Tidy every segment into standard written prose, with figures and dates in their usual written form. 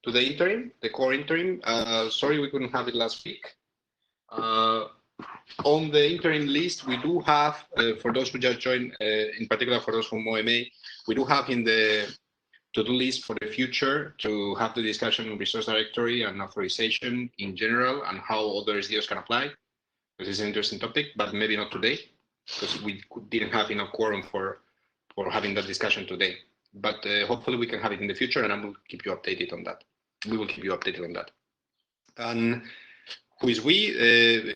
to the interim, the core interim. Sorry we couldn't have it last week. On the interim list, we do have, for those who just joined, in particular for those from OMA, we do have in the to-do list for the future to have the discussion on resource directory and authorization in general and how other SDOs can apply. This is an interesting topic, but maybe not today because we didn't have enough quorum for having that discussion today. But hopefully we can have it in the future, and I will keep you updated on that. We will keep you updated on that. And who is we?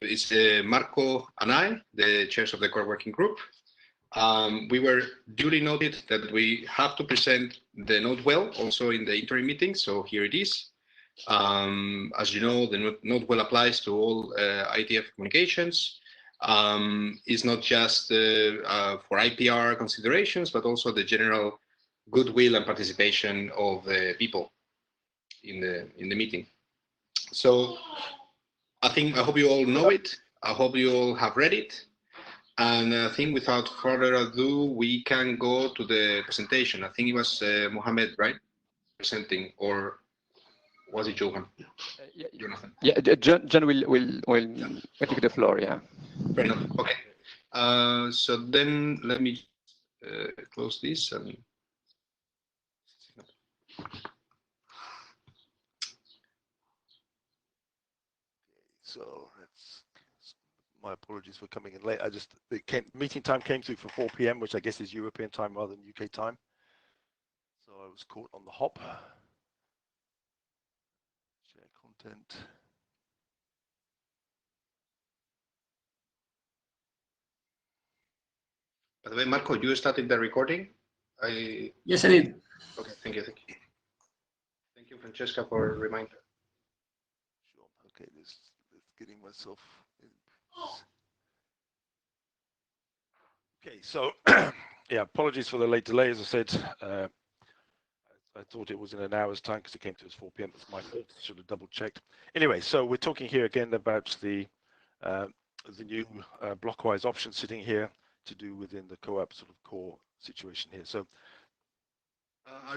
It's Marco and I, the chairs of the core working group. We were duly noted that we have to present the note well also in the interim meeting. So here it is. As you know, the note well applies to all IETF communications. It's not just for IPR considerations, but also the general goodwill and participation of the people in the meeting. So I hope you all know it. I hope you all have read it. And I think without further ado, we can go to the presentation. I think it was Mohammed, right? Presenting, or was it Johan? Jonathan. Yeah, John will take the floor. Yeah. Fair enough. Okay. So then let me close this and. So my apologies for coming in late. Meeting time came through for 4 p.m., which I guess is European time rather than UK time. So I was caught on the hop. Share content. By the way, Marco, you started the recording? Yes, I did. Okay, thank you. Thank you, Francesca, for a reminder. Sure. Okay, just getting myself in. Okay, so yeah, apologies for the late delay. As I said, I thought it was in an hour's time because it came to us 4 p.m. That's my fault. Should have double checked. Anyway, so we're talking here again about the new blockwise option sitting here to do within the co-op sort of core situation here. So,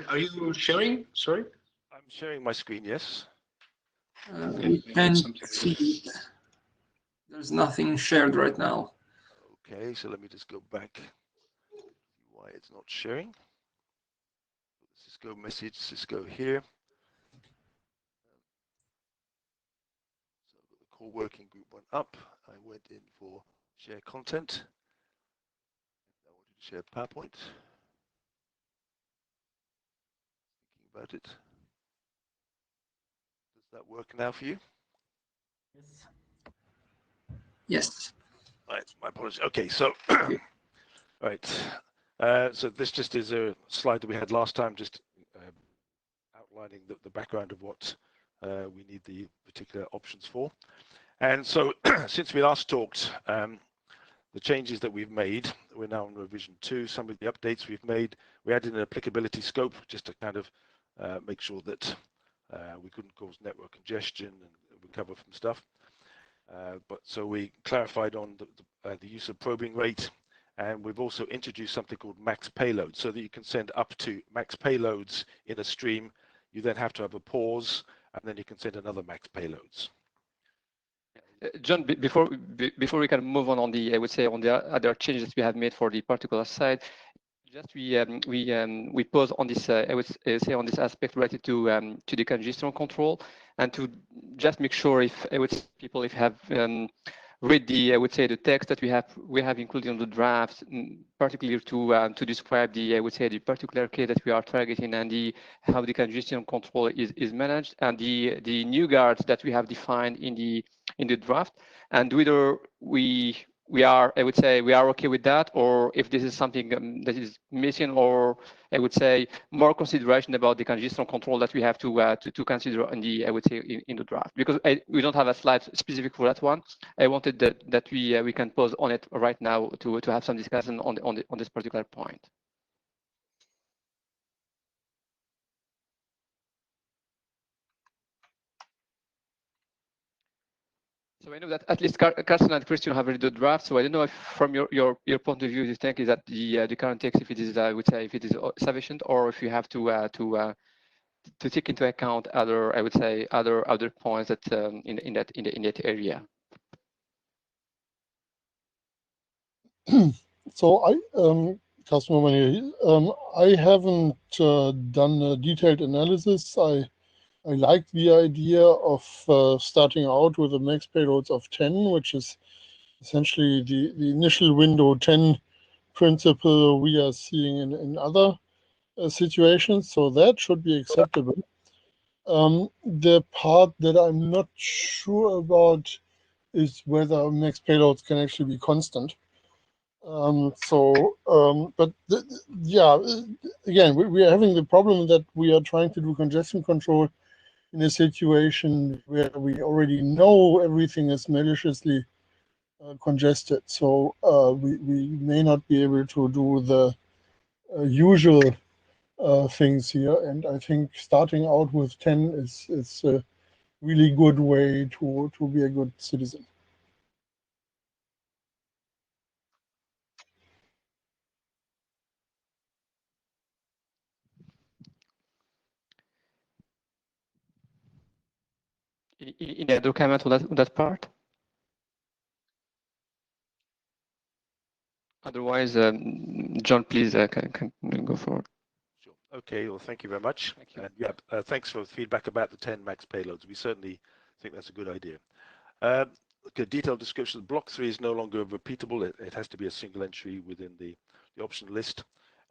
are you sharing? Sorry, I'm sharing my screen. Yes. We can't see it. There's nothing shared right now. Okay, so let me just go back. Why it's not sharing? Cisco message, Cisco here. So I've got the core working group one up. I went in for share content. I wanted to share PowerPoint. Thinking about it. Does that work now for you? Yes. Yes. Right, my apologies. Okay, so right. So this just is a slide that we had last time, just outlining the background of what we need the particular options for. And so since we last talked, the changes that we've made, we're now in revision 2. Some of the updates we've made, we added an applicability scope just to kind of make sure that we couldn't cause network congestion and recover from stuff. But so we clarified on the use of probing rate, and we've also introduced something called max payload, so that you can send up to max payloads in a stream. You then have to have a pause, and then you can send another max payloads. John, before we can move on the, I would say, on the other changes that we have made for the particular side, just we pause on this, I would say, on this aspect related to the congestion control, and to just make sure if people have read the, I would say, the text that we have included on the draft, particularly to describe the, I would say, the particular case that we are targeting and how the congestion control is managed, and the new guards that we have defined in the draft, and whether we are, I would say, we are okay with that, or if this is something that is missing, or I would say more consideration about the congestion control that we have to consider in the, I would say, in the draft, because we don't have a slide specific for that one. I wanted that we can pause on it right now to have some discussion on this particular point. So I know that at least Carsten and Christian have read the draft. So I don't know if, from your point of view, you think is that the current text, if it is, I would say, if it is sufficient, or if you have to to take into account other, I would say, other points that in that area. So Carsten Moman here. I haven't done a detailed analysis. I like the idea of starting out with a max payloads of 10, which is essentially the initial window 10 principle we are seeing in other situations. So that should be acceptable. The part that I'm not sure about is whether max payloads can actually be constant. But yeah, again, we are having the problem that we are trying to do congestion control in a situation where we already know everything is maliciously congested. So we may not be able to do the usual things here. And I think starting out with 10 is a really good way to be a good citizen. Any other comment on that part? Otherwise, John, please can go forward. Sure. Okay. Well, thank you very much. Thank you. And yeah, thanks for the feedback about the 10 max payloads. We certainly think that's a good idea. A detailed description. Block 3 is no longer repeatable. It has to be a single entry within the option list.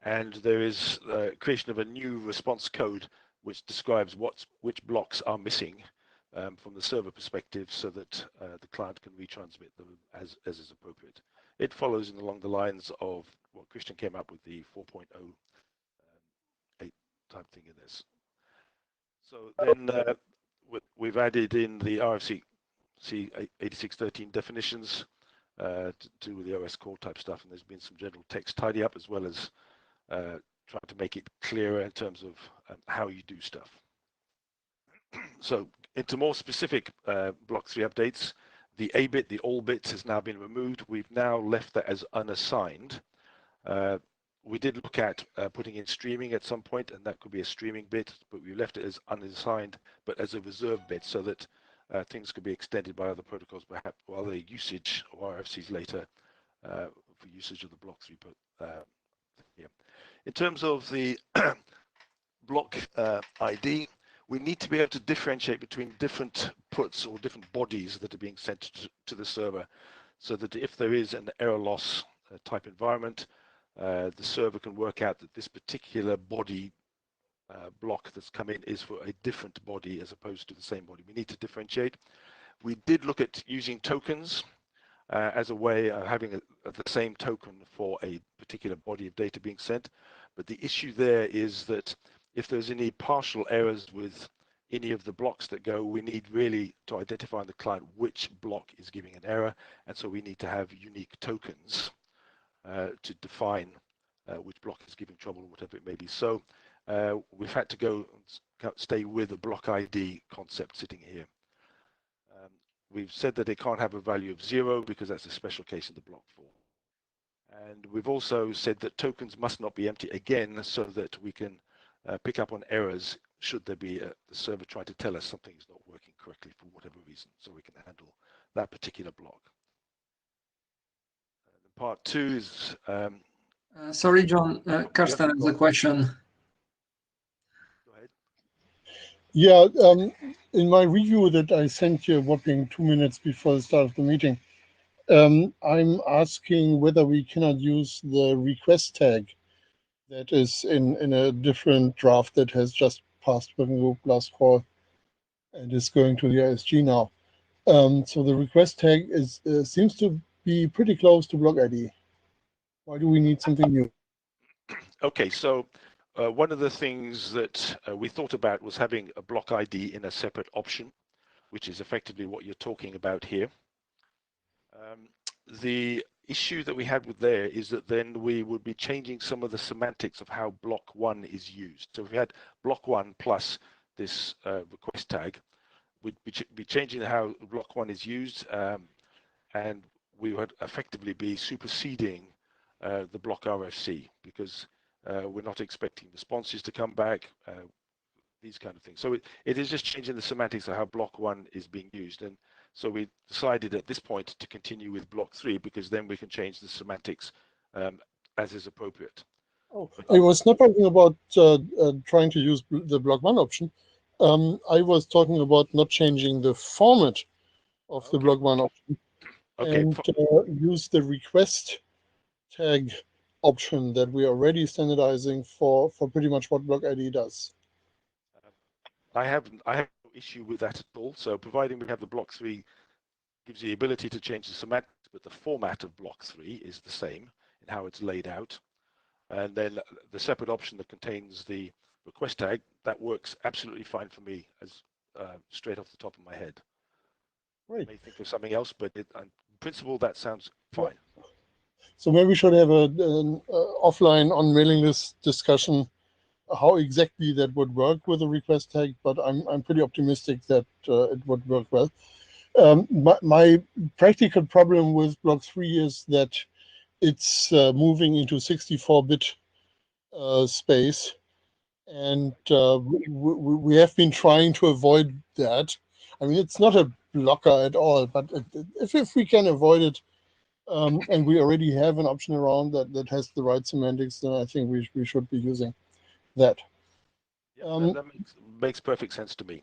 And there is creation of a new response code which describes which blocks are missing from the server perspective, so that the client can retransmit them as is appropriate. It follows along the lines of what Christian came up with, the 4.0 type thing in this. So then we've added in the RFC 8613 definitions to do with the OS core type stuff, and there's been some general text tidy up, as well as trying to make it clearer in terms of how you do stuff. So into more specific block 3 updates, the A bit, the all bits, has now been removed. We've now left that as unassigned. We did look at putting in streaming at some point, and that could be a streaming bit, but we left it as unassigned, but as a reserve bit, so that things could be extended by other protocols, perhaps, or other usage of RFCs later for usage of the block 3. Yeah. In terms of the block ID, we need to be able to differentiate between different puts or different bodies that are being sent to the server, so that if there is an error loss type environment, the server can work out that this particular body block that's come in is for a different body as opposed to the same body. We need to differentiate. We did look at using tokens as a way of having the same token for a particular body of data being sent. But the issue there is that if there's any partial errors with any of the blocks that go, we need really to identify in the client which block is giving an error. And so we need to have unique tokens to define which block is giving trouble, or whatever it may be. So we've had to go stay with the block ID concept sitting here. We've said that it can't have a value of 0 because that's a special case in the block 4. And we've also said that tokens must not be empty again, so that we can pick up on errors should there be the server try to tell us something is not working correctly for whatever reason, so we can handle that particular block. Part 2 is... sorry, John, Carsten has a question. Go ahead. Yeah, in my review that I sent you a whopping 2 minutes before the start of the meeting, I'm asking whether we cannot use the request tag that is in a different draft that has just passed working group last call and is going to the ISG now. So the request tag is seems to be pretty close to block ID. Why do we need something new? Okay, so one of the things that we thought about was having a block ID in a separate option, which is effectively what you're talking about here. The issue that we had with there is that then we would be changing some of the semantics of how block 1 is used. So if we had block 1 plus this request tag, we'd be changing how block 1 is used, and we would effectively be superseding the block RFC, because we're not expecting responses to come back. these kind of things. So it is just changing the semantics of how block 1 is being used. And so we decided at this point to continue with block 3 because then we can change the semantics as is appropriate. Oh, I was not talking about trying to use the block 1 option. I was talking about not changing the format of the block 1 option and use the request tag option that we are already standardizing for pretty much what block ID does. I have no issue with that at all. So providing we have the block 3 gives you the ability to change the semantics, but the format of block 3 is the same in how it's laid out. And then the separate option that contains the request tag, that works absolutely fine for me as straight off the top of my head. Right. I may think of something else, but in principle, that sounds fine. So maybe we should have an offline on mailing list discussion how exactly that would work with a request tag, but I'm pretty optimistic that it would work well. My practical problem with block 3 is that it's moving into 64-bit space, and we have been trying to avoid that. I mean, it's not a blocker at all, but if we can avoid it, and we already have an option around that has the right semantics, then I think we should be using that. Yeah, that makes perfect sense to me.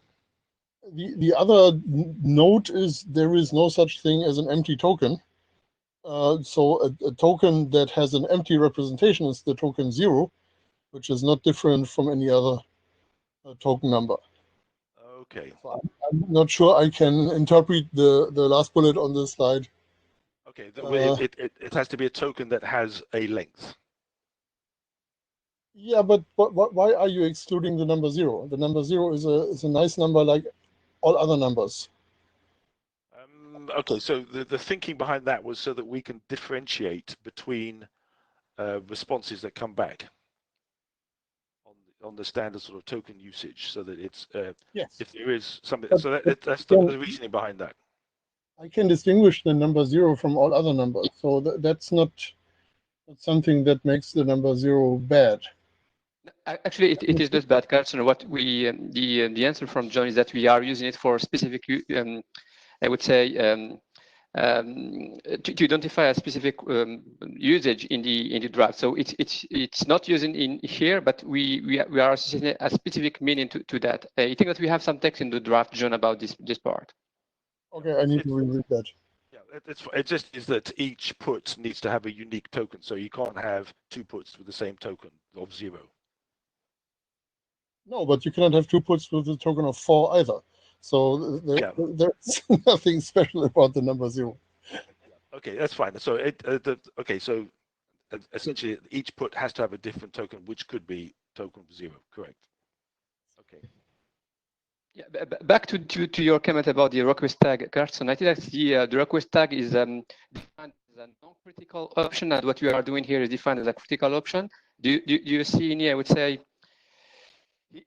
The other note is there is no such thing as an empty token. So a token that has an empty representation is the token 0, which is not different from any other token number. Okay. So I'm not sure I can interpret the last bullet on this slide. Okay, it has to be a token that has a length. Yeah, but why are you excluding the number 0? The number 0 is a nice number like all other numbers. Okay, so the thinking behind that was so that we can differentiate between responses that come back on the standard sort of token usage, so that it's yes. If there is something, but, so that's the reasoning behind that. I can distinguish the number 0 from all other numbers, so that's not something that makes the number 0 bad. Actually, it is not bad, Carlson. What we the answer from John is that we are using it for specific, I would say, to identify a specific usage in the draft. So it's not using in here, but we are associating a specific meaning to that. I think that we have some text in the draft, John, about this part. Okay, I need to reread that. Yeah, it just is that each put needs to have a unique token, so you can't have 2 puts with the same token of 0. No, but you cannot have 2 puts with a token of 4 either. So there's nothing special about the number 0. Okay, that's fine. So so essentially each put has to have a different token, which could be token 0. Correct. Okay. Yeah, back to your comment about the request tag, Carson. I think that the request tag is defined as a non-critical option, and what we are doing here is defined as a critical option. Do you see any, I would say,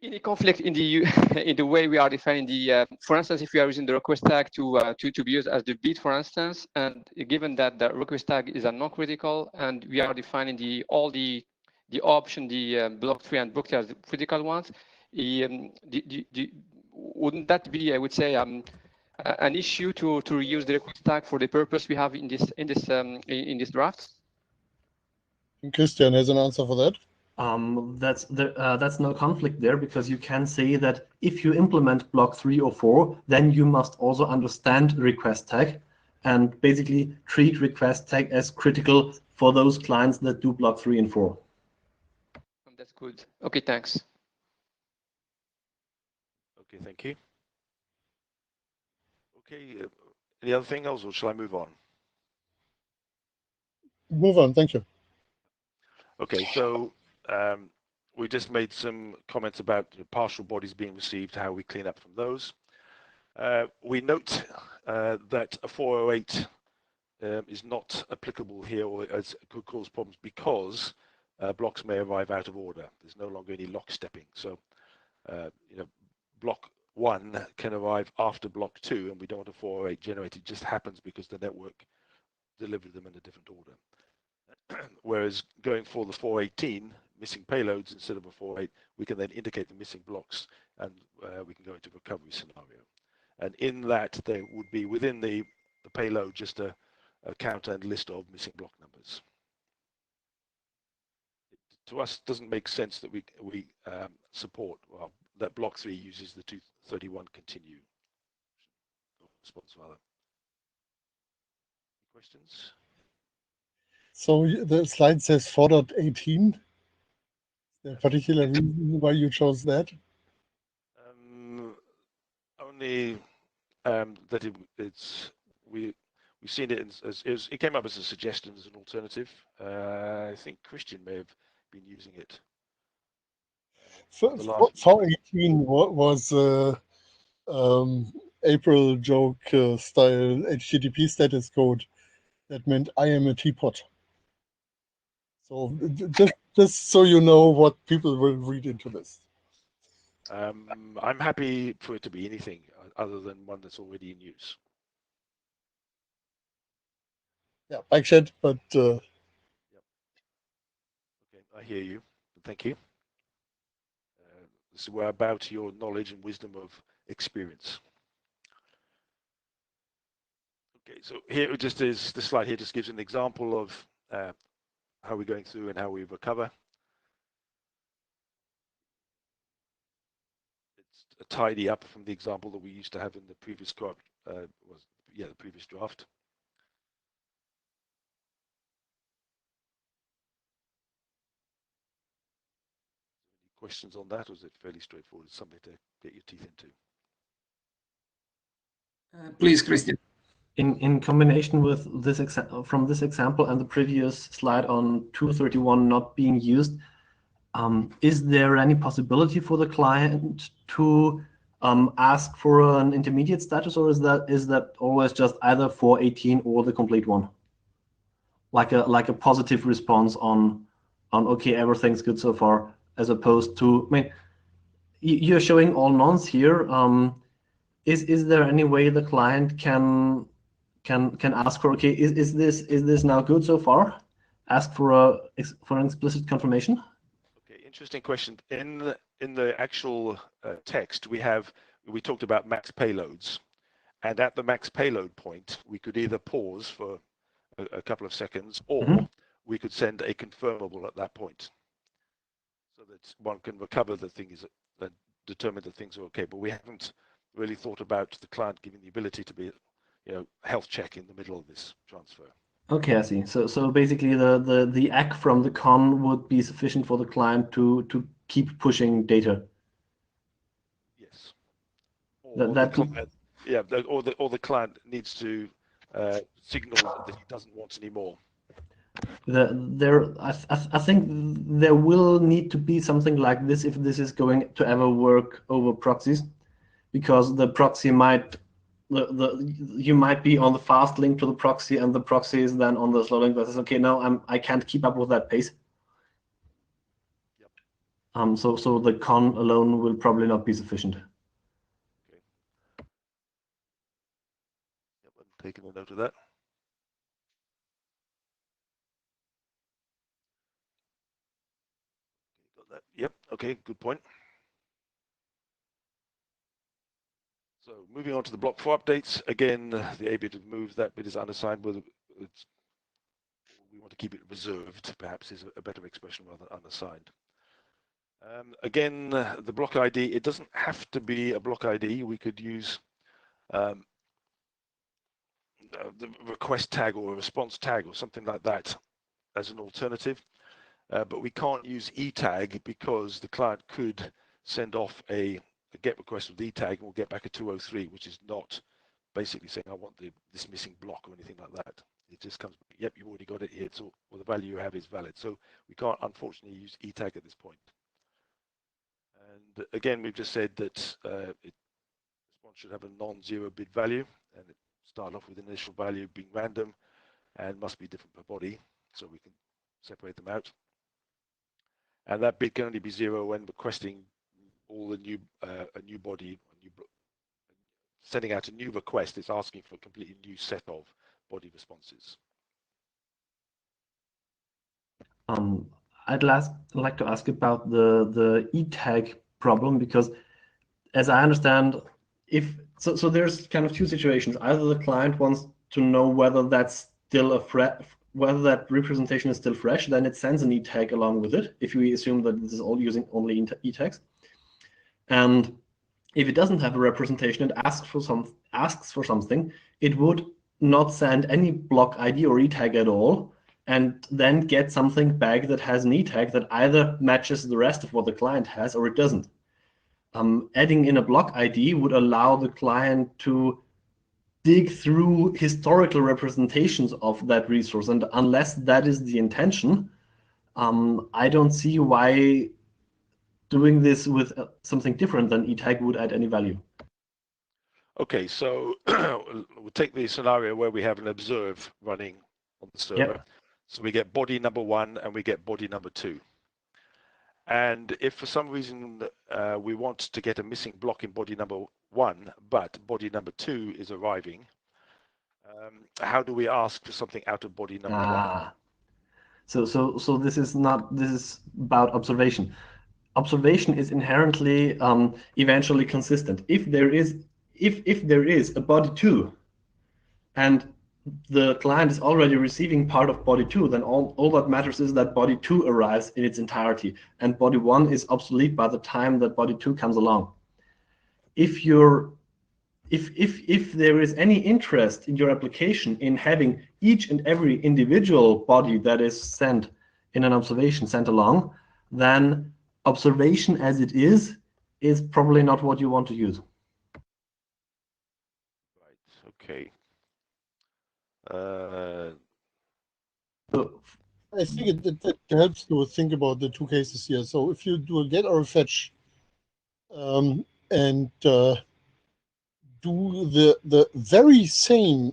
any conflict in the in the way we are defining the? For instance, if we are using the request tag to be used as the bit, for instance, and given that the request tag is a non-critical, and we are defining all the option, the block 3 and block 3 as the critical ones, wouldn't that be, I would say, an issue to reuse the request tag for the purpose we have in this draft? Christian has an answer for that. That's no conflict there, because you can say that if you implement block 3 or 4, then you must also understand request tag and basically treat request tag as critical for those clients that do block 3 and 4. That's good. Okay, thanks. Okay, thank you. Okay, any other thing else, or shall I move on? Move on, thank you. Okay, so we just made some comments about partial bodies being received, how we clean up from those. We note that a 408 is not applicable here, or could cause problems because blocks may arrive out of order. There's no longer any lock stepping. So, block 1 can arrive after block 2, and we don't want a 408 generated. It just happens because the network delivered them in a different order. Whereas going for the 418, missing payloads instead of a 408, we can then indicate the missing blocks and we can go into recovery scenario. And in that, there would be within the payload just a counter and list of missing block numbers. To us, it doesn't make sense that we support, well, that block 3 uses the 231 continue response rather. Questions? So the slide says 4.18. Is there a particular reason why you chose that? Only that we've seen it as it came up as a suggestion as an alternative. I think Christian may have been using it. 4.18 was April joke style HTTP status code that meant I am a teapot. So just so you know what people will read into this. I'm happy for it to be anything other than one that's already in use. Yeah, backchat, but Yep. Okay, I hear you. Thank you. This is where about your knowledge and wisdom of experience. Okay, so here it just is. The slide here just gives an example of how we're going through and how we recover. It's a tidy up from the example that we used to have in the previous draft. The previous draft. Any questions on that, or is it fairly straightforward? It's something to get your teeth into. Please, Christian. In combination with this from this example and the previous slide on 231 not being used, is there any possibility for the client to ask for an intermediate status, or is that always just either 418 or the complete one, like a positive response on okay, everything's good so far, as opposed to, I mean, you're showing all nons here. Is there any way the client can ask for, okay, is this now good so far? Ask for an explicit confirmation. Okay, interesting question. In the actual text, we talked about max payloads, and at the max payload point, we could either pause for a couple of seconds, or we could send a confirmable at that point, so that one can recover the thing determine that things are okay. But we haven't really thought about the client giving the ability to be, health check in the middle of this transfer. Okay, I see. So basically, the ACK from the con would be sufficient for the client to keep pushing data. Yes. Or the client needs to signal that he doesn't want any more. I think there will need to be something like this if this is going to ever work over proxies, because the proxy might you might be on the fast link to the proxy, and the proxy is then on the slow link that says, okay, now I can't keep up with that pace. Yep. So the con alone will probably not be sufficient. Okay. Yep, I'm taking a note of that. Got that. Yep. Okay. Good point. So moving on to the block 4 updates, again, the A bit of move, that bit is unassigned. We want to keep it reserved, perhaps is a better expression rather than unassigned. Again, the block ID, it doesn't have to be a block ID. We could use the request tag or a response tag or something like that as an alternative. But we can't use eTag because the client could send off a GET request with eTag and we'll get back a 203, which is not basically saying I want this missing block or anything like that. It just comes, yep, you've already got it here, so the value you have is valid. So we can't unfortunately use eTag at this point. And again, we've just said that response should have a non-zero bit value, and it start off with initial value being random and must be different per body, so we can separate them out. And that bit can only be 0 when requesting all the new a new body, sending out a new request. It's asking for a completely new set of body responses. I'd like to ask about the eTag problem, because as I understand, so there's kind of two situations. Either the client wants to know whether that's still whether that representation is still fresh, then it sends an e-tag along with it, if we assume that this is all using only e-tags. And if it doesn't have a representation, it asks for something, it would not send any block ID or e-tag at all, and then get something back that has an e-tag that either matches the rest of what the client has or it doesn't. Adding in a block ID would allow the client to dig through historical representations of that resource, and unless that is the intention, I don't see why doing this with something different than e-tag would add any value. Okay, so we'll take the scenario where we have an observe running on the server. Yep. So we get body number 1 and we get body number 2. And if for some reason we want to get a missing block in body number 1, but body number 2 is arriving, how do we ask for something out of body number 1? So this is about observation. Observation is inherently eventually consistent. If there is a body 2 and the client is already receiving part of body 2, then all that matters is that body 2 arrives in its entirety, and body 1 is obsolete by the time that body 2 comes along. If there is any interest in your application in having each and every individual body that is sent in an observation sent along, then observation as it is probably not what you want to use. Right, okay. I think it helps to think about the two cases here. So if you do a get or a fetch, and do the very same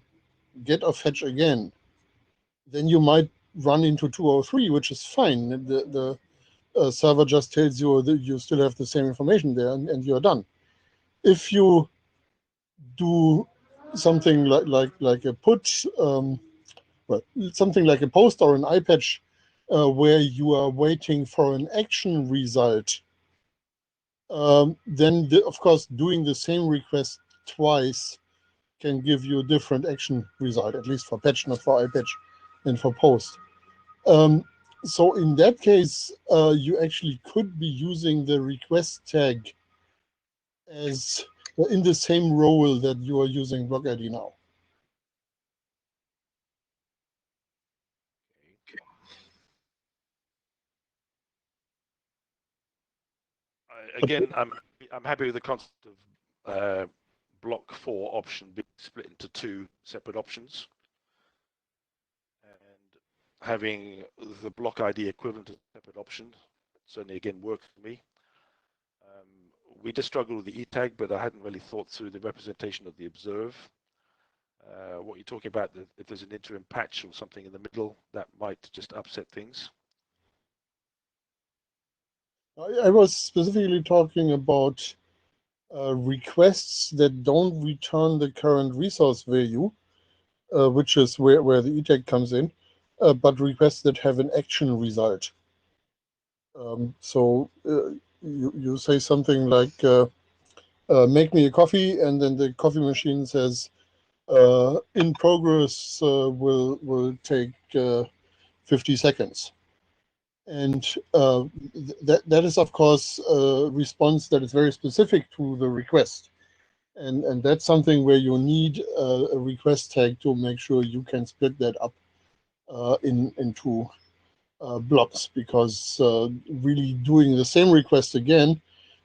get or fetch again, then you might run into 203, which is fine. The server just tells you that you still have the same information there, and you're done. If you do something like a put, well, something like a post or an iPatch, where you are waiting for an action result, then of course doing the same request twice can give you a different action result, at least for patch, not for iPatch, and for post. So in that case, you actually could be using the request tag as in the same role that you are using block ID now. Again, I'm happy with the concept of block 4 option being split into 2 separate options, and having the block ID equivalent to a separate option certainly again works for me. We just struggled with the e-tag, but I hadn't really thought through the representation of the observe. What you're talking about, if there's an interim patch or something in the middle, that might just upset things. I was specifically talking about requests that don't return the current resource value, which is where the e-tag comes in, but requests that have an action result. So you say something like, make me a coffee, and then the coffee machine says, in progress will take 50 seconds. And that is, of course, a response that is very specific to the request. And that's something where you need a request tag to make sure you can split that up into blocks, because really doing the same request again,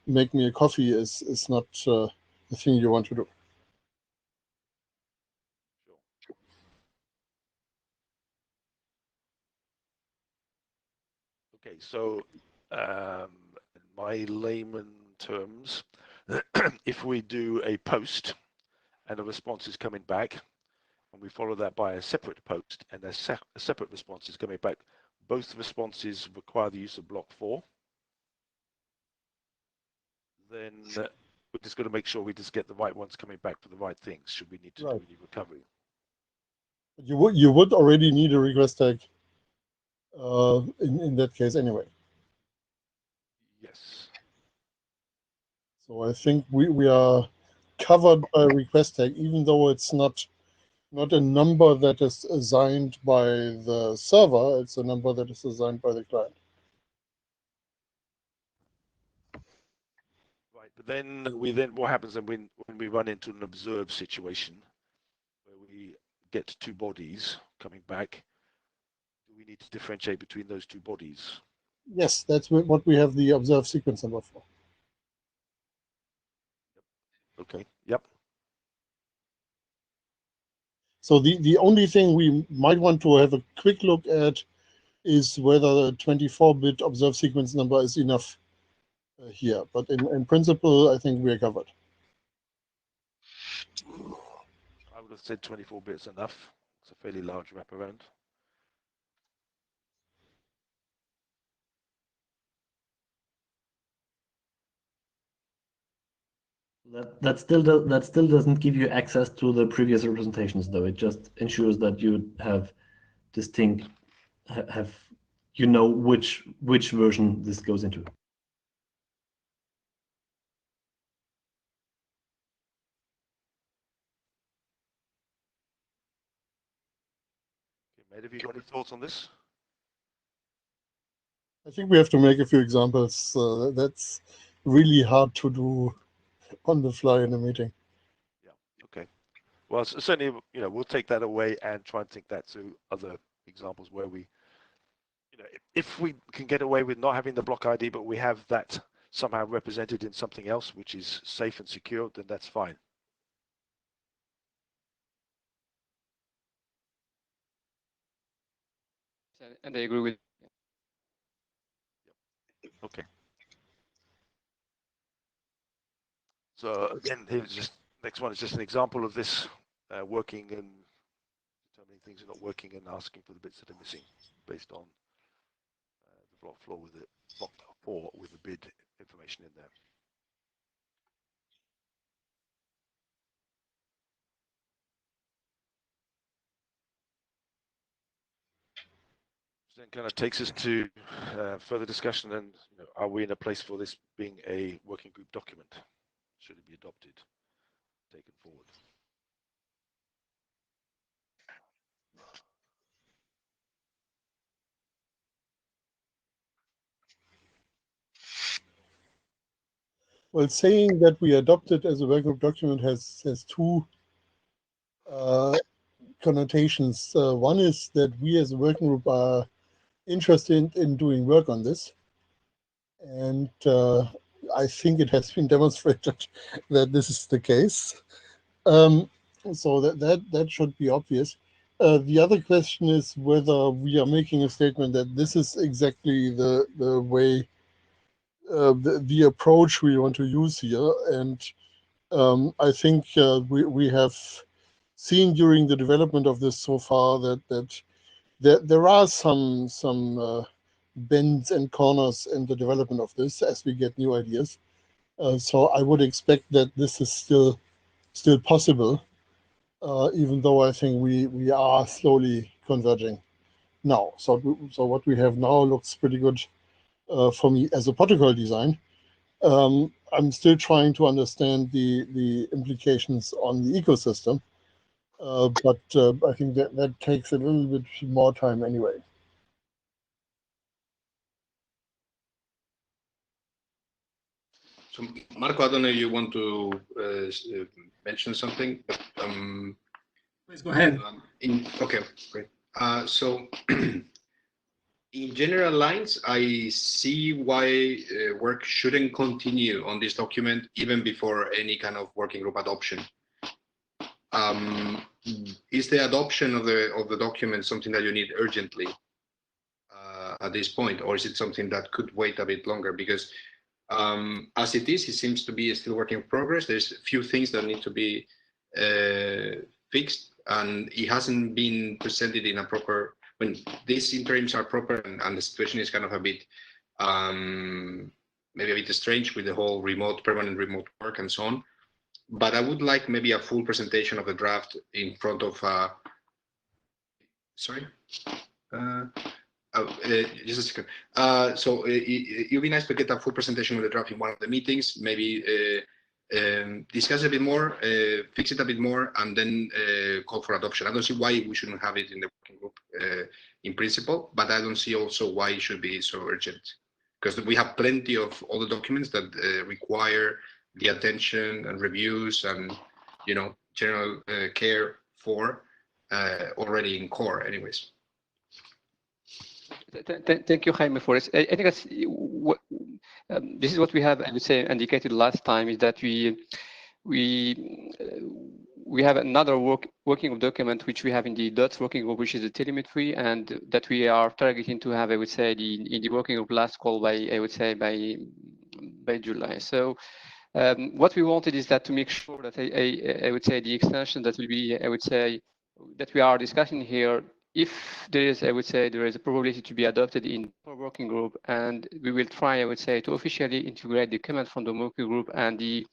make me a coffee, is not the thing you want to do. Okay, so in my layman terms, if we do a post and a response is coming back, and we follow that by a separate post and a separate response is coming back, both responses require the use of block 4, then we're just going to make sure we just get the right ones coming back for the right things, should we need to do any recovery. You would already need a request tag in that case anyway. Yes. So I think we are covered by request tag, even though it's not a number that is assigned by the server, it's a number that is assigned by the client. Right, but then what happens then when we run into an observed situation where we get two bodies coming back? Do we need to differentiate between those two bodies? Yes, that's what we have the observed sequence number for. Okay, yep. So the only thing we might want to have a quick look at is whether the 24-bit observed sequence number is enough here. But in principle, I think we are covered. I would have said 24 bits enough. It's a fairly large wraparound. That still doesn't give you access to the previous representations, though. It just ensures that you have distinct you know which version this goes into. Okay, Matt, have you got any thoughts on this? I think we have to make a few examples. That's really hard to do on the fly in a meeting. Yeah, okay. Well, certainly, we'll take that away and try and think that through other examples where we, if we can get away with not having the block ID, but we have that somehow represented in something else, which is safe and secure, then that's fine. And I agree with. Okay. So again, here's just next one is just an example of this working and determining things are not working and asking for the bits that are missing based on the block floor with the block 4 with the bid information in there. Then kind of takes us to further discussion and are we in a place for this being a working group document? Should it be adopted, taken forward? Well, saying that we adopt it as a working group document has two connotations. One is that we as a working group are interested in doing work on this. And I think it has been demonstrated that this is the case. So that should be obvious. The other question is whether we are making a statement that this is exactly the way, the approach we want to use here. And I think we have seen during the development of this so far that there are some bends and corners in the development of this as we get new ideas. So I would expect that this is still possible, even though I think we are slowly converging now. So what we have now looks pretty good for me as a protocol design. I'm still trying to understand the implications on the ecosystem, but I think that takes a little bit more time anyway. So, Marco, I don't know if you want to mention something. But, Please go ahead. Okay, great. So, in general lines, I see why work shouldn't continue on this document even before any kind of working group adoption. Is the adoption of the document something that you need urgently at this point, or is it something that could wait a bit longer? Because as it is, it seems to be still work in progress. There's a few things that need to be fixed, and it hasn't been presented in a proper. When these interims are proper, and the situation is kind of a bit maybe a bit strange with the whole permanent remote work and so on. But I would like maybe a full presentation of the draft in front of. Sorry. Just a second. So it would be nice to get a full presentation of the draft in one of the meetings, maybe discuss a bit more, fix it a bit more, and then call for adoption. I don't see why we shouldn't have it in the working group in principle, but I don't see also why it should be so urgent, because we have plenty of other documents that require the attention and reviews and, you know, general care for already in core anyways. Thank you, Jaime, for this. I think that's what this is what we have, I would say, indicated last time, is that we have another working document which we have in the DOTS working group, which is the telemetry, and that we are targeting to have, I would say, in the working group last call by, I would say, by July. So what we wanted is that to make sure that I would say the extension that will be, I would say, that we are discussing here, if there is, I would say, there is a probability to be adopted in our working group, and we will try, I would say, to officially integrate the comment from the working group and the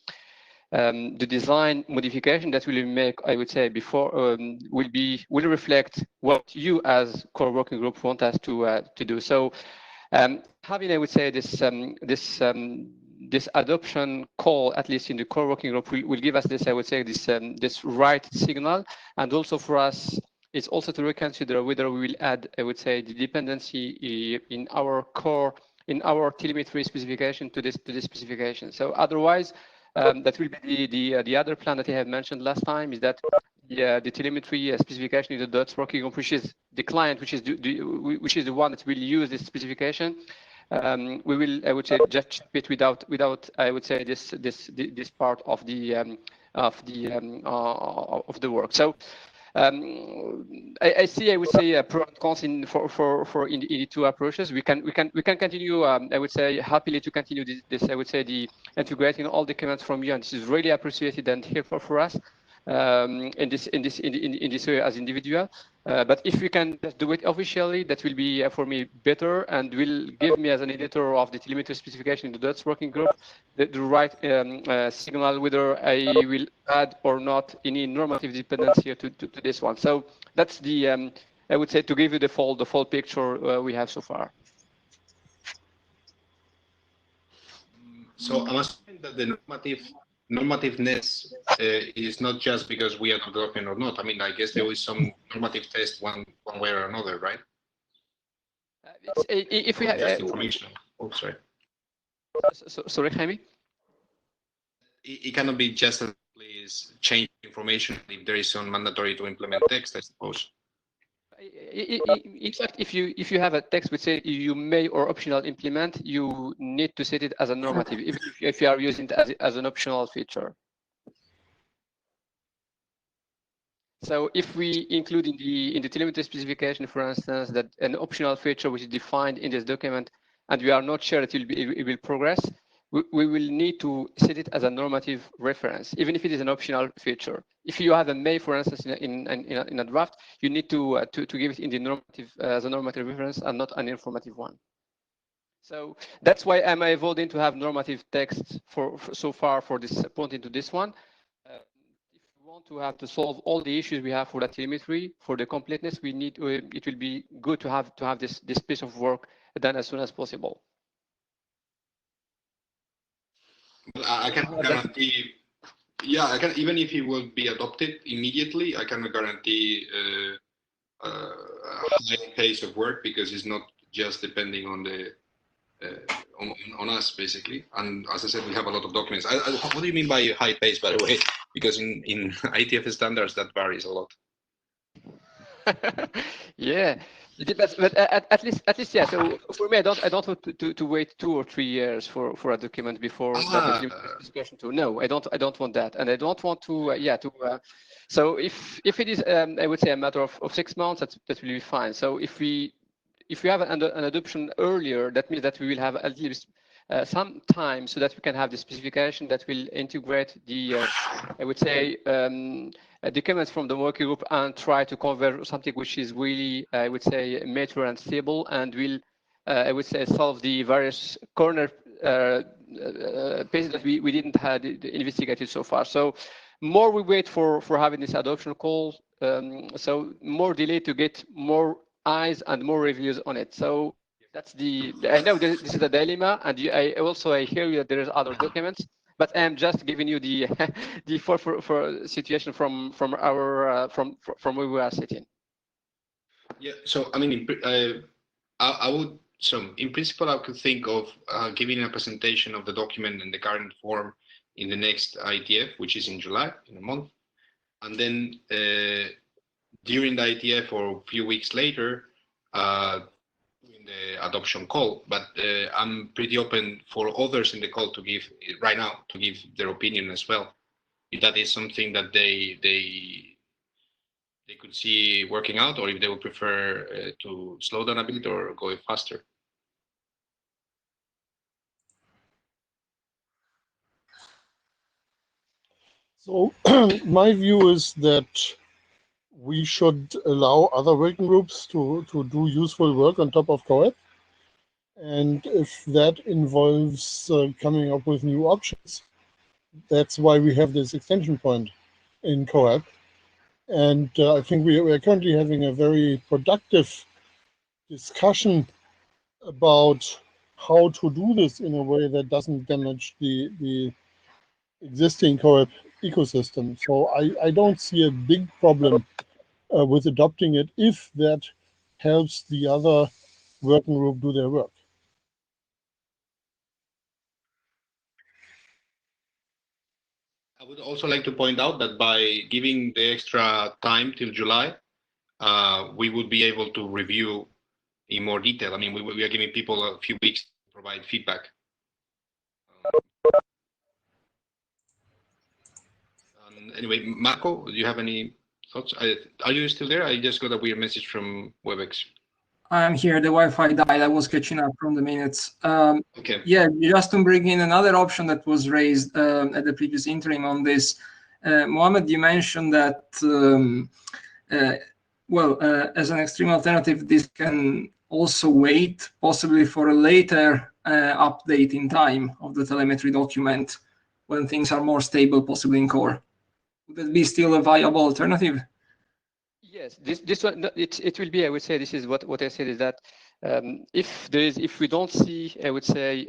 design modification that we will make, I would say, before will reflect what you as core working group want us to do. So having, I would say, this adoption call, at least in the core working group, will give us this, I would say, this right signal, and also for us, it's also to reconsider whether we will add, I would say, the dependency in our core, in our telemetry specification to this specification. So otherwise, that will be the other plan that I have mentioned last time, is that the telemetry specification in the DOTS working group, which is the client, which is the one that will use this specification. We will, I would say, just ship it without I would say this part of the work. So I see, I would say, pro and cons in the two approaches. We can continue. I would say happily to continue this. I would say the integrating all the comments from you, and this is really appreciated and helpful for us in this way as individual. But if we can just do it officially, that will be for me better, and will give me as an editor of the telemetry specification in the DOTS working group the right signal whether I will add or not any normative dependency to this one. So that's the I would say, to give you the full picture we have so far. So I'm assuming that the normativeness is not just because we are adopting or not. I mean, I guess there is some normative test one way or another, right? If we have just information. Oh, sorry. Sorry, Jaime. It cannot be just a please change information if there is some mandatory to implement text, I suppose. In fact, if you have a text which says you may or optional implement, you need to set it as a normative, even if you are using it as an optional feature. So if we include in the telemetry specification, for instance, that an optional feature which is defined in this document, and we are not sure that it will progress, we will need to set it as a normative reference, even if it is an optional feature. If you have a may, for instance, in a draft, you need to give it in the normative as a normative reference and not an informative one. So that's why I'm avoiding to have normative text so far for this pointing to this one. If we want to solve all the issues we have for that telemetry, for the completeness, we need it will be good to have this piece of work done as soon as possible. I can guarantee, yeah, I can, even if it will be adopted immediately, I cannot guarantee a high pace of work, because it's not just depending on the on us, basically. And as I said, we have a lot of documents. What do you mean by high pace, by the way? Because in IETF standards, that varies a lot. Yeah. It depends, but at least, yeah. So for me, I don't want to wait 2 or 3 years for a document before that discussion. No, I don't want that, and I don't want to so if it is, I would say, a matter of 6 months, that will be fine. So if we have an adoption earlier, that means that we will have at least some time so that we can have the specification that will integrate the I would say the comments from the working group and try to convert something which is really, I would say, mature and stable, and will I would say solve the various corner places that we didn't have investigated so far. So more we wait for having this adoption call, so more delay to get more eyes and more reviews on it. So that's I know this is a dilemma, and I hear you that there is other documents, but I'm just giving you the the for situation from our from where we are sitting. Yeah. So I mean, I would. So in principle, I could think of giving a presentation of the document in the current form in the next IETF, which is in July, in a month, and then during the IETF or a few weeks later, in the adoption call. But I'm pretty open for others in the call to give right now to give their opinion as well, if that is something that they could see working out, or if they would prefer to slow down a bit or go faster. So my view is that we should allow other working groups to do useful work on top of CoAP. And if that involves coming up with new options, that's why we have this extension point in CoAP. And I think we are currently having a very productive discussion about how to do this in a way that doesn't damage the existing CoAP ecosystem. So I don't see a big problem with adopting it if that helps the other working group do their work. I would also like to point out that by giving the extra time till July, we would be able to review in more detail. I mean, we are giving people a few weeks to provide feedback. Anyway, Marco, do you have any thoughts? Are you still there? I just got a weird message from WebEx. I'm here. The Wi-Fi died. I was catching up from the minutes. Okay. Yeah, just to bring in another option that was raised at the previous interim on this. Mohammed, you mentioned that, as an extreme alternative, this can also wait possibly for a later update in time of the telemetry document when things are more stable, possibly in core. Would that be still a viable alternative? Yes, this one it will be. I would say this is what I said is that if we don't see, I would say,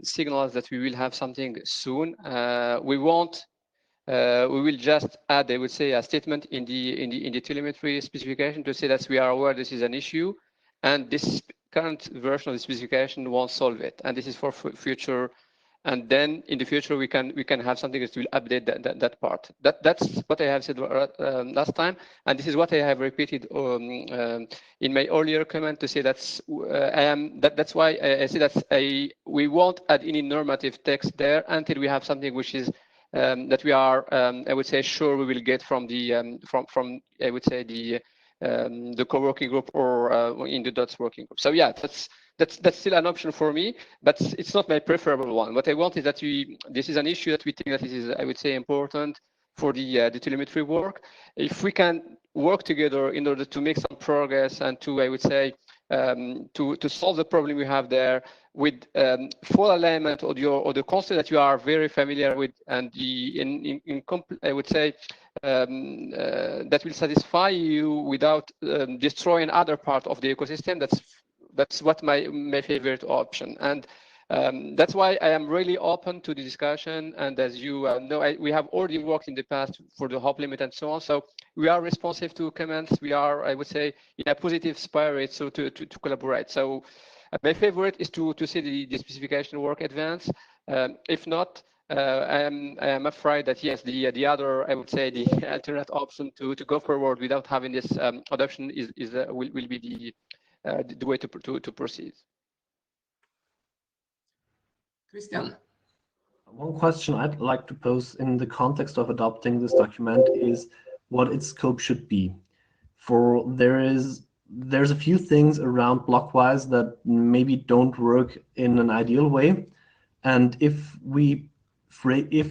signals that we will have something soon, we won't. We will just add, I would say, a statement in the telemetry specification to say that we are aware this is an issue, and this current version of the specification won't solve it, and this is for future. And then in the future we can have something that will update that part. That's what I have said last time, and this is what I have repeated in my earlier comment to say that's why I say that we won't add any normative text there until we have something which is that we are I would say sure we will get from the from I would say the co-working group or in the DOTS working group. So yeah, that's still an option for me, but it's not my preferable one. What I want is that this is an issue that we think that is, I would say, important for the telemetry work. If we can work together in order to make some progress and to, I would say, to solve the problem we have there with full alignment or the concept that you are very familiar with, and I would say that will satisfy you without destroying other part of the ecosystem. That's what my favorite option, and that's why I am really open to the discussion. And as you know, we have already worked in the past for the hop limit and so on. So we are responsive to comments. We are, I would say, in a positive spirit, so to collaborate. So my favorite is to see the specification work advance. If not, I am afraid that yes, the other, I would say, the alternate option to go forward without having this adoption will be the way to proceed. Christian. One question I'd like to pose in the context of adopting this document is what its scope should be. There's a few things around Blockwise that maybe don't work in an ideal way, and if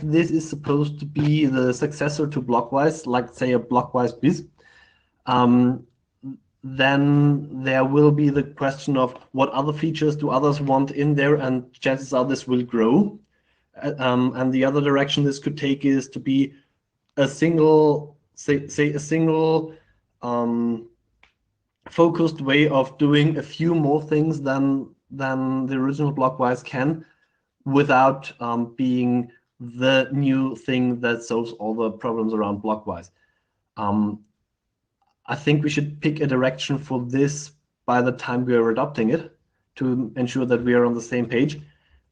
this is supposed to be the successor to Blockwise, like say a Blockwise BIS, then there will be the question of what other features do others want in there, and chances are this will grow. And the other direction this could take is to be a single, say a single focused way of doing a few more things than the original blockwise can, without being the new thing that solves all the problems around blockwise. I think we should pick a direction for this by the time we are adopting it, to ensure that we are on the same page.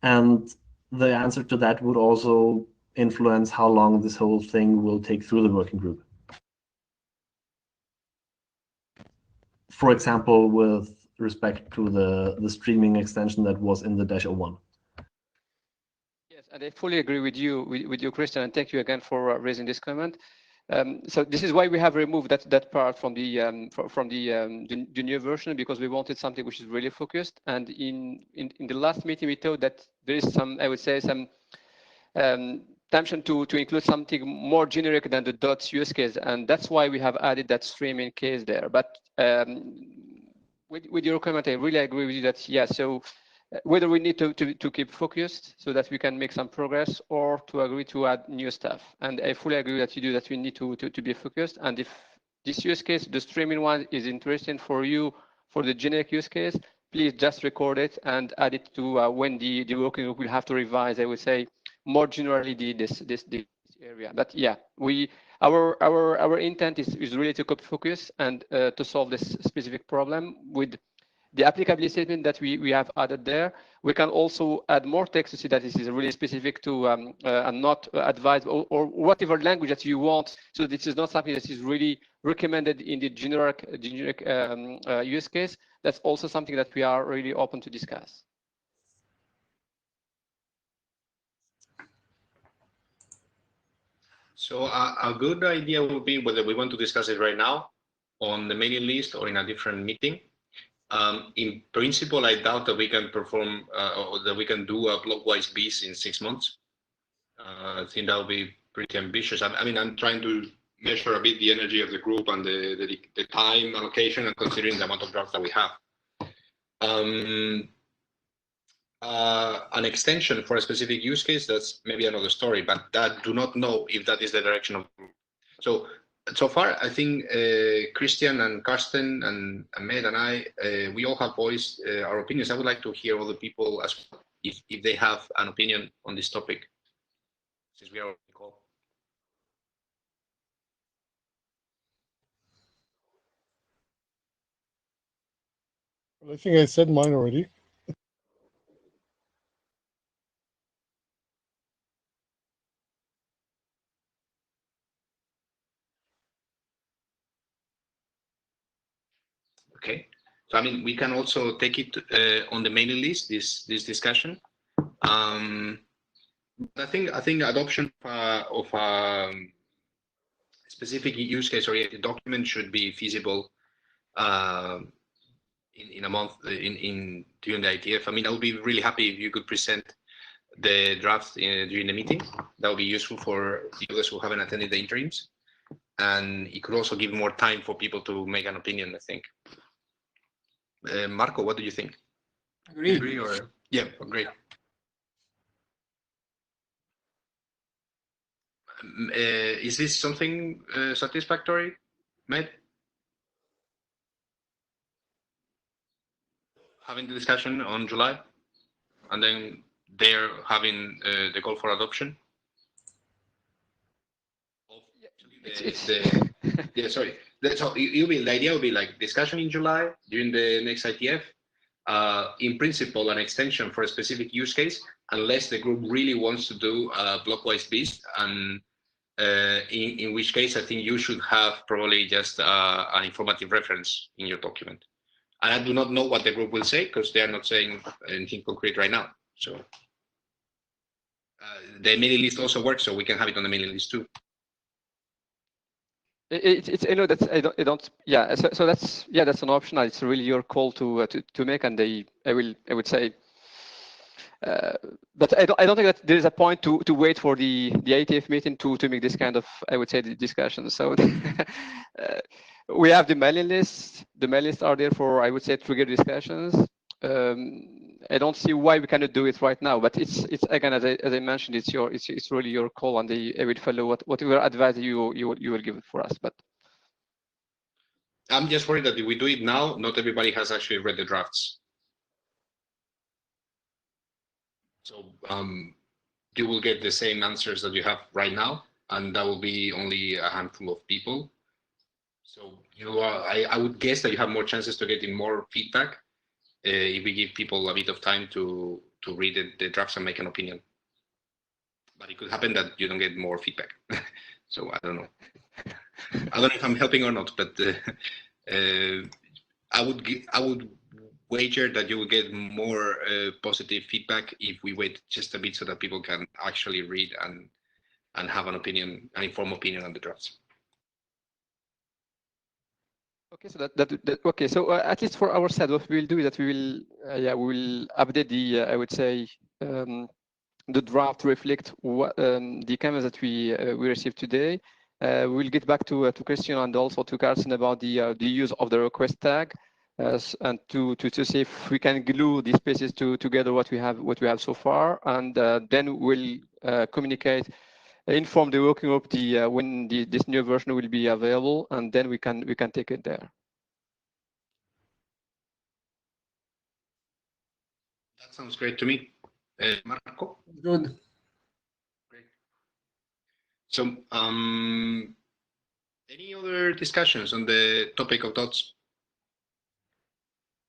And the answer to that would also influence how long this whole thing will take through the working group. For example, with respect to the streaming extension that was in the -01. Yes, and I fully agree with you, Christian, and thank you again for raising this comment. So this is why we have removed that part from the new version, because we wanted something which is really focused. And in the last meeting, we thought that there is some, I would say, some temptation to include something more generic than the dots use case, and that's why we have added that streaming case there. But with your comment, I really agree with you that yeah. So whether we need to keep focused so that we can make some progress, or to agree to add new stuff. And I fully agree that you do that. We need to be focused. And if this use case, the streaming one, is interesting for you for the generic use case, please just record it and add it to when the working group will have to revise, I would say, more generally this area. But yeah, our intent is really to keep focus and to solve this specific problem with the applicability statement that we have added there. We can also add more text to see that this is really specific to and not advised, or whatever language that you want. So this is not something that is really recommended in the generic use case. That's also something that we are really open to discuss. So a good idea would be whether we want to discuss it right now on the mailing list or in a different meeting. In principle, I doubt that we can perform or that we can do a blockwise BIS in 6 months. I think that would be pretty ambitious. I mean, I'm trying to measure a bit the energy of the group and the time allocation, and considering the amount of drafts that we have. An extension for a specific use case, that's maybe another story, but I do not know if that is the direction of the group. So far, I think Christian and Karsten and Ahmed and I, we all have voiced our opinions. I would like to hear other people as well, if they have an opinion on this topic, since we are on the call. I think I said mine already. Okay, so I mean, we can also take it on the mailing list, this discussion. I think adoption of a specific use case oriented document should be feasible in a month during the IETF. I mean, I would be really happy if you could present the draft during the meeting. That would be useful for the others who haven't attended the interims, and it could also give more time for people to make an opinion, I think. Marco, what do you think? Agree. Or yeah, great. Is this something satisfactory, Matt? Having the discussion on July, and then they're having the call for adoption. Yeah, sorry. So the idea will be like discussion in July during the next IETF. In principle, an extension for a specific use case, unless the group really wants to do blockwise BIS, and in which case I think you should have probably just an informative reference in your document. And I do not know what the group will say, because they are not saying anything concrete right now. So the mailing list also works, so we can have it on the mailing list too. It's I know that I don't yeah, so that's that's an option. It's really your call to make, and I would say but I don't think that there is a point to wait for the IETF meeting to make this kind of, I would say, the discussion. So we have the mailing list. The mailing lists are there for, I would say, trigger discussions. I don't see why we cannot do it right now, but it's again, as I mentioned, it's really your call, and I will follow whatever advice you will give for us. But I'm just worried that if we do it now, not everybody has actually read the drafts. So you will get the same answers that you have right now, and that will be only a handful of people. So I would guess that you have more chances to getting more feedback if we give people a bit of time to read the drafts and make an opinion. But it could happen that you don't get more feedback. So I don't know. I don't know if I'm helping or not, but I would wager that you will get more positive feedback if we wait just a bit so that people can actually read and have an opinion, an informed opinion on the drafts. Okay, so okay. So at least for our side, what we will do is that we will update the I would say the draft to reflect what the comments that we received today. We'll get back to Christian and also to Carsten about the use of the request tag, and to see if we can glue these pieces together what we have so far, and then we'll communicate, inform the working group when this new version will be available, and then we can take it there. That sounds great to me. Marco? Good. Great. So any other discussions on the topic of dots?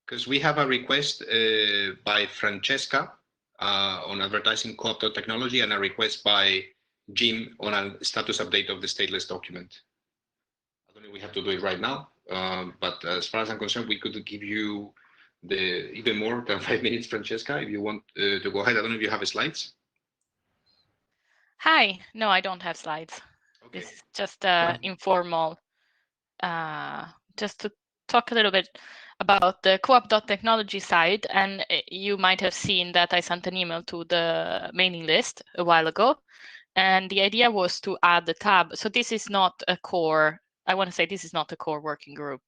Because we have a request by Francesca on advertising co-op technology, and a request by Jim on a status update of the stateless document. I don't know if we have to do it right now, but as far as I'm concerned, we could give you even more than 5 minutes, Francesca, if you want to go ahead. I don't know if you have slides. Hi, no, I don't have slides. Okay. This is just informal, just to talk a little bit about the co-op.technology side. And you might have seen that I sent an email to the mailing list a while ago. And the idea was to add the tab. So this is not a core, I want to say this is not a core working group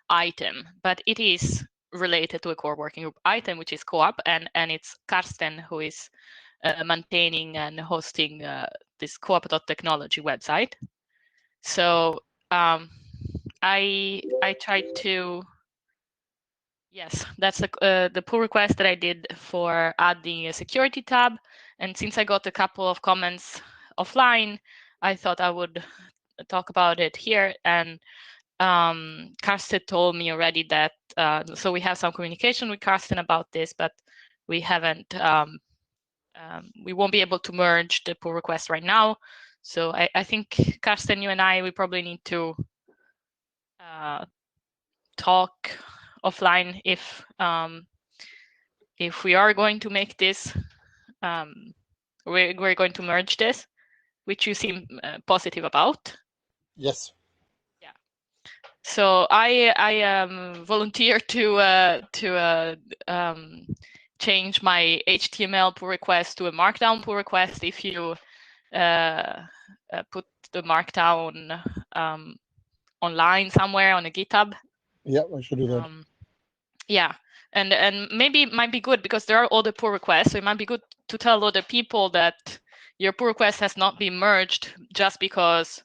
item, but it is related to a core working group item, which is co-op, and it's Carsten who is maintaining and hosting this co-op.technology website. So I tried to, yes, that's the pull request that I did for adding a security tab. And since I got a couple of comments offline, I thought I would talk about it here. And Carsten told me already that, so we have some communication with Carsten about this, but we haven't, we won't be able to merge the pull request right now. So I think, Carsten, you and I, we probably need to talk offline if we are going to make this, we're going to merge this, which you seem positive about. Yes. Yeah. So I volunteer to change my HTML pull request to a Markdown pull request if you put the Markdown online somewhere on a GitHub. Yeah, I should do that. Yeah, and maybe it might be good because there are other pull requests, so it might be good to tell other people that your pull request has not been merged just because,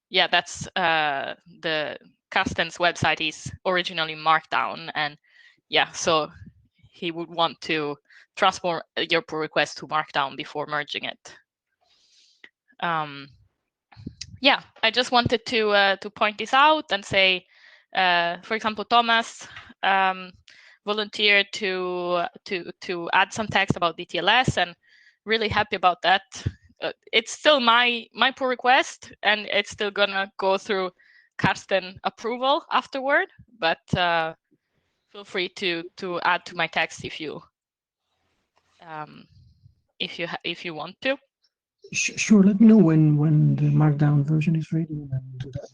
yeah, that's the Carsten's website is originally Markdown, and yeah, so he would want to transform your pull request to Markdown before merging it. Yeah, I just wanted to point this out and say, for example, Thomas volunteered to add some text about DTLS, and really happy about that. It's still my pull request, and it's still gonna go through Carsten approval afterward. But feel free to add to my text if you want to. Sure. Let me know when the Markdown version is ready, and then do that.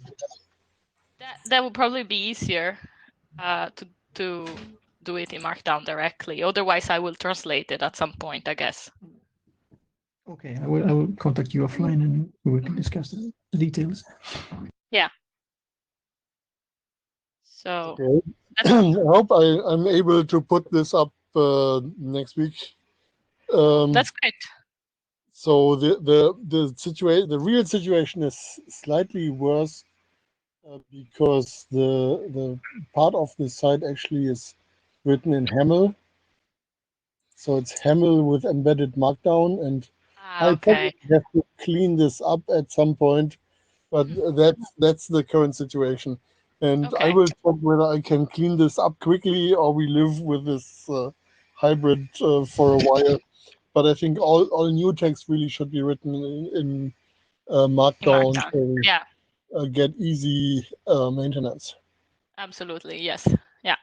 That would probably be easier to do it in Markdown directly. Otherwise, I will translate it at some point, I guess. Okay, I will contact you offline, and we can discuss the details. Yeah. So Okay. I hope I'm able to put this up next week. That's great. So the real situation is slightly worse because the part of the site actually is written in Haml. So it's Haml with embedded Markdown, and I Okay. probably have to clean this up at some point, but that's the current situation. And I Okay. will check whether I can clean this up quickly or we live with this hybrid for a while. But I think all new text really should be written in Markdown, Markdown. so we Yeah, get easy maintenance. absolutely. Yes. Yeah.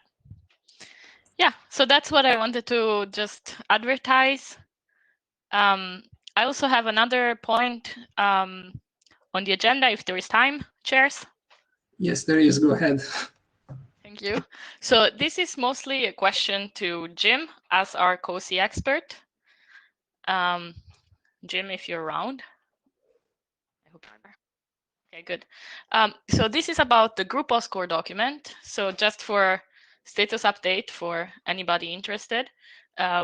Yeah. So that's what I wanted to just advertise. I also have another point on the agenda, if there is time, chairs. Yes, there is. Go ahead. Thank you. So this is mostly a question to Jim as our COSI expert. Jim, if you're around. I hope you are. Okay, good. So this is about the group OSCORE document. So just for status update for anybody interested,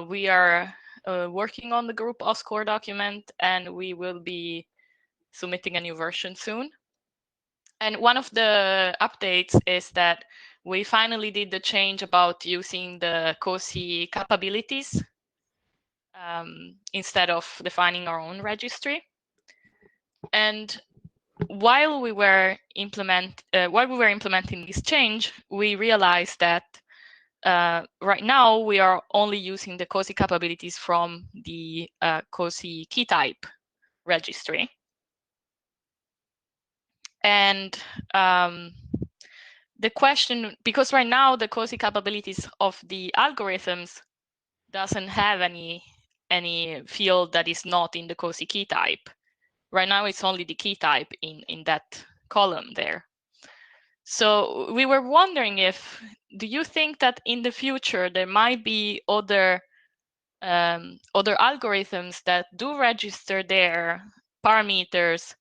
we are working on the group OSCORE document, and we will be submitting a new version soon. And one of the updates is that we finally did the change about using the COSI capabilities instead of defining our own registry. And while we were implementing this change, we realized that right now we are only using the COSI capabilities from the COSI key type registry. And the question, because right now the COSI capabilities of the algorithms doesn't have any field that is not in the COSI key type. Right now it's only the key type in that column there. So we were wondering do you think that in the future there might be other algorithms that do register their parameters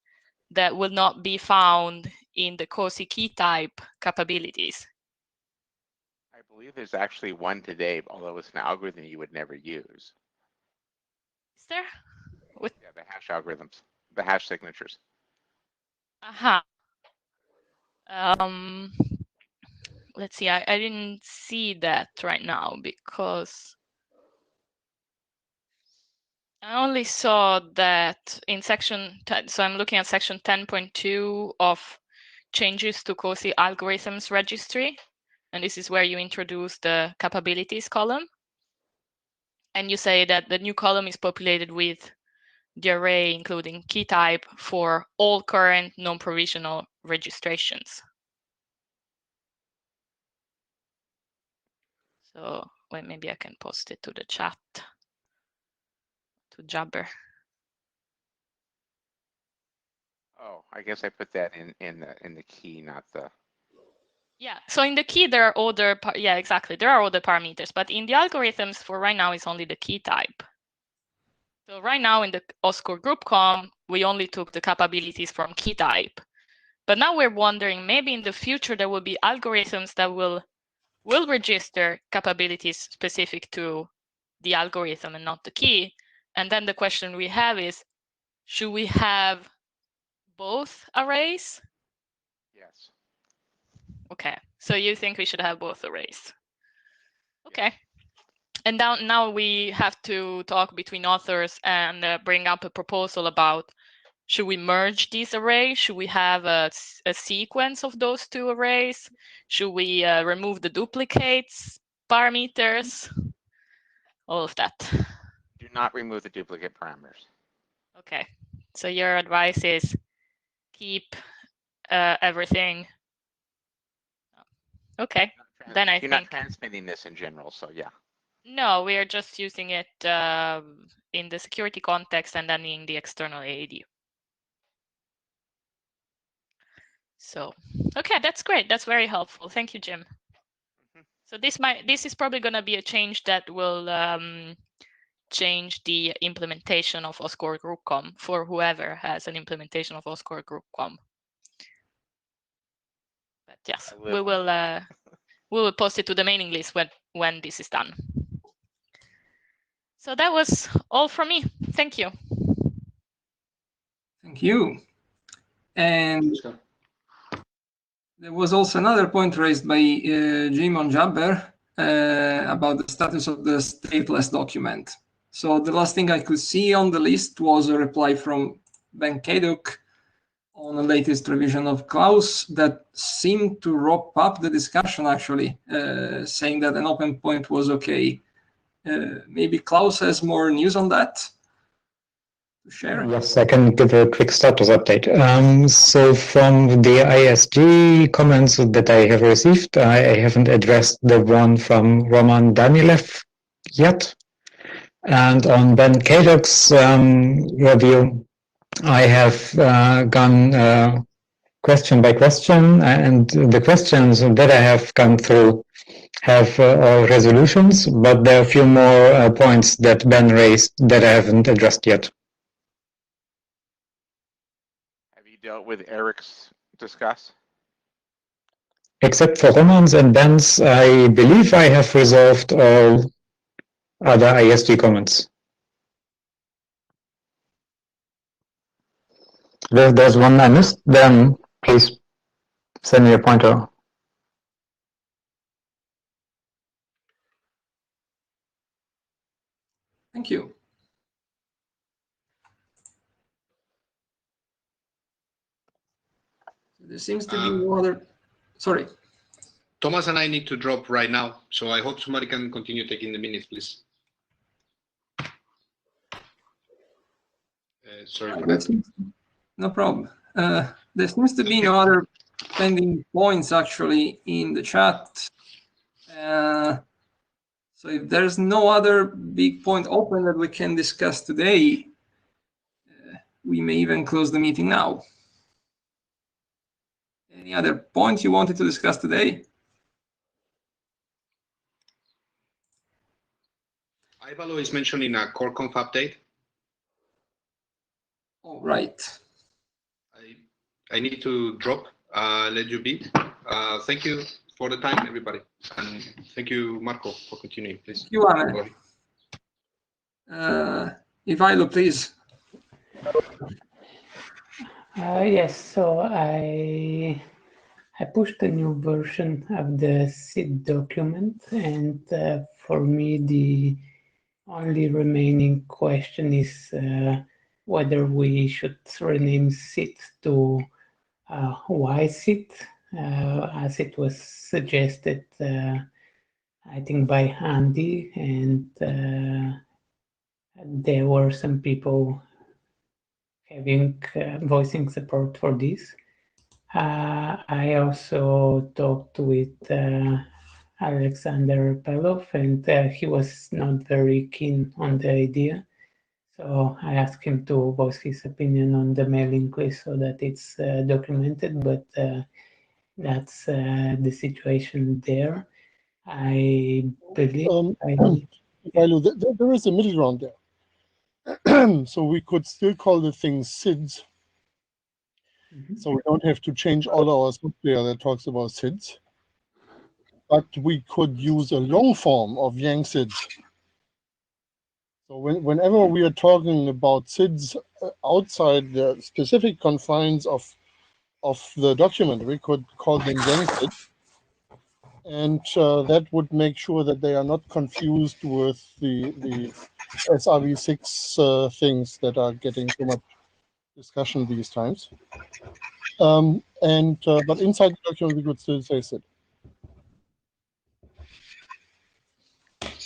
that will not be found in the COSI key type capabilities? I believe there's actually one today, although it's an algorithm you would never use. Is there? Yeah, the hash algorithms, the hash signatures. Aha. Let's see, I didn't see that right now because I only saw that in section 10, so I'm looking at section 10.2 of changes to COSI algorithms registry. And this is where you introduce the capabilities column. And you say that the new column is populated with the array, including key type for all current non-provisional registrations. So wait, maybe I can post it to the chat, to Jabber. Oh, I guess I put that in the key, not the. Yeah, so in the key there are other, yeah, exactly. There are other parameters, but in the algorithms for right now it's only the key type. So right now in the OSCORE group com, we only took the capabilities from key type. But now we're wondering, maybe in the future there will be algorithms that will register capabilities specific to the algorithm and not the key. And then the question we have is, should we have both arrays? Yes. Okay, so you think we should have both arrays? Okay. And now we have to talk between authors and bring up a proposal about, should we merge these arrays? Should we have a sequence of those two arrays? Should we remove the duplicates, parameters, all of that? Do not remove the duplicate parameters. Okay, so your advice is keep everything. Okay, then I You're think. not transmitting this in general, so yeah. No, we are just using it in the security context and then in the external AAD. So, okay, that's great. That's very helpful. Thank you, Jim. So this is probably going to be a change that will change the implementation of OSCORE GroupCom for whoever has an implementation of OSCORE GroupCom. But yes, we will post it to the mailing list when this is done. So that was all from me. Thank you. Thank you. And There was also another point raised by Jimon Jabber about the status of the stateless document. So the last thing I could see on the list was a reply from Ben Kaduk on the latest revision of Klaus that seemed to wrap up the discussion, actually, saying that an open point was okay. Maybe Klaus has more news on that to share? Yes, I can give a quick status update. So from the ISG comments that I have received, I haven't addressed the one from Roman Danilev yet. And on Ben Kaduk's review, I have gone question by question, and the questions that I have gone through have resolutions, but there are a few more points that Ben raised that I haven't addressed yet. Have you dealt with Eric's discuss? Except for Roman's and Ben's, I believe I have resolved all other ISG comments. If there's one I missed, then please send me a pointer. Thank you. There seems to be no other. Sorry. Thomas and I need to drop right now, so I hope somebody can continue taking the minutes, please. Sorry for that. No problem. There seems to be no other pending points actually in the chat. So if there's no other big point open that we can discuss today, we may even close the meeting now. Any other points you wanted to discuss today? Ivalo is mentioned in a core conf update. All right. I need to drop, let you be. Thank you for the time, everybody. And thank you, Marco, for continuing, please. Thank you, Anne. Ivalo, please. Yes, so I pushed a new version of the SID document, and for me the only remaining question is whether we should rename SID to YSID, as it was suggested, I think, by Andy, and there were some people voicing support for this. I also talked with Alexander Pelov, and he was not very keen on the idea. So I asked him to voice his opinion on the mailing list so that it's documented, but that's the situation there. I believe there is a middle ground there. So we could still call the thing SIDS. So we don't have to change all our software that talks about SIDS. But we could use a long form of Yang SIDS. So whenever we are talking about SIDS outside the specific confines of the document, we could call them Yang SIDS. And that would make sure that they are not confused with the SRv6 things that are getting so much discussion these times. But inside the document, we could still say SID.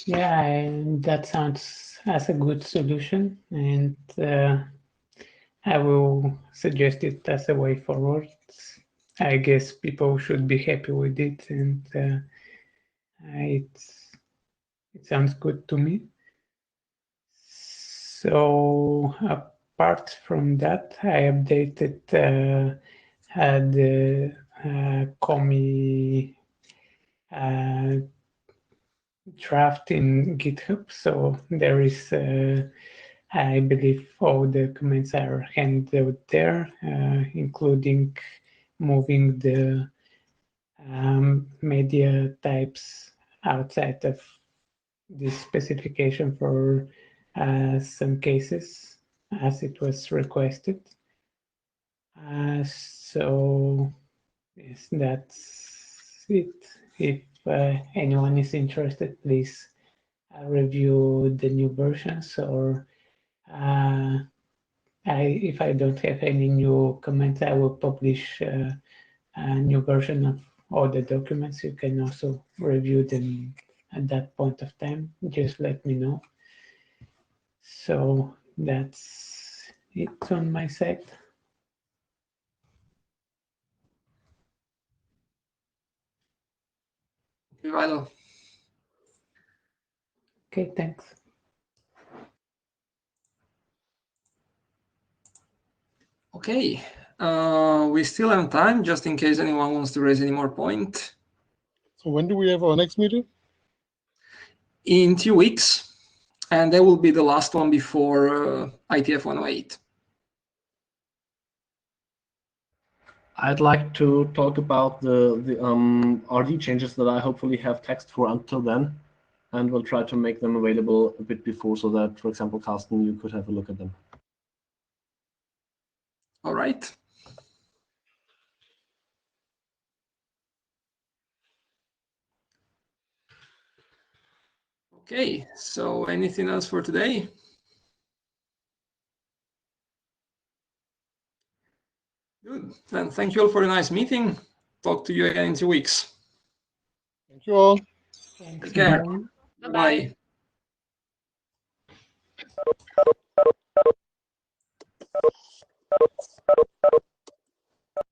Yeah, and that sounds as a good solution, and I will suggest it as a way forward. I guess people should be happy with it, and it sounds good to me. So apart from that, I updated the COMI draft in GitHub. So there is, I believe, all the comments are handed out there, including moving the media types outside of this specification for some cases, as it was requested. So Yes, that's it. If anyone is interested, please review the new versions, or if I don't have any new comments, I will publish a new version of all the documents. You can also review them at that point of time. Just let me know. So that's it on my side. Vilo. Okay, thanks. Okay, we still have time, just in case anyone wants to raise any more point. So when do we have our next meeting? In 2 weeks, and that will be the last one before IETF 108. I'd like to talk about the RD changes that I hopefully have text for until then, and we'll try to make them available a bit before, so that, for example, Carsten, you could have a look at them. All right. Okay, so anything else for today? Good. Then thank you all for a nice meeting. Talk to you again in 2 weeks. Thank you all. Thanks. Take care. Bye-bye. Bye.